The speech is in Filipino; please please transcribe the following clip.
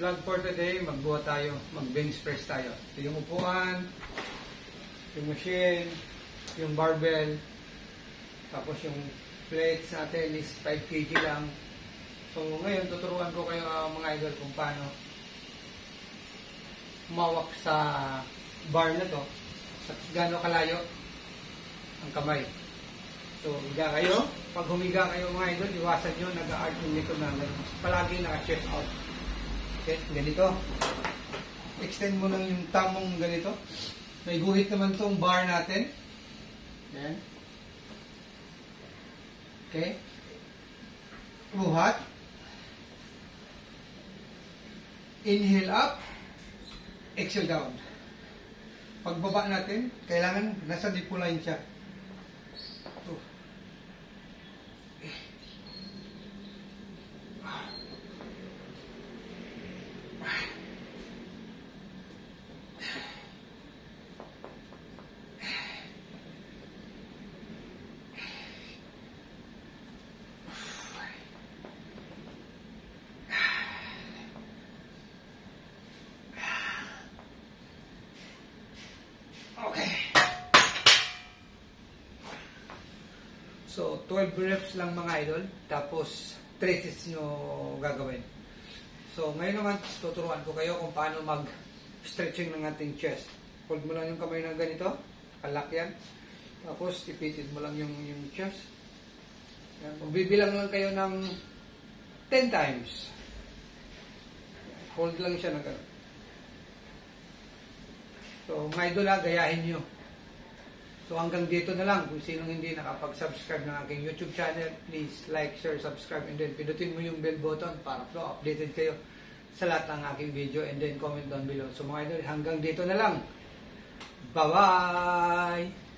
vlog for today, magbuhat tayo, mag-bench press tayo. Ito yung upuan, yung machine, yung barbell, tapos yung plates natin is 5 kg lang. So ngayon, tuturuan ko kayo mga idol kung paano humawak sa bar na to, at gaano kalayo ang kamay. So, higa kayo. Pag humiga kayo mga idol, iwasan nyo, nag-a-arch yung likod na palagi naka-chest out. Okay, ganito. Extend mo lang yung tamong ganito. May guhit naman itong bar natin. Yan. Okay. Buhat. Inhale up. Exhale down. Pagbaba natin, kailangan nasa depo line siya. So, okay. So, 12 reps lang mga idol. Tapos, 3 sets nyo gagawin. So, ngayon naman, tuturuan ko kayo kung paano mag-stretching ng ating chest. Hold mo lang yung kamay na ganito. Kalak yan. Tapos, ipitin mo lang yung chest. Yan. Magbibilang lang kayo ng 10 times. Hold lang siya na gano'n. So, mga idol gayahin nyo. So, hanggang dito na lang. Kung sinong hindi nakapag-subscribe ng aking YouTube channel, please like, share, subscribe, and then pinutin mo yung bell button para updated kayo sa lahat ng aking video, and then comment down below. So, mga idol, hanggang dito na lang. Bye-bye!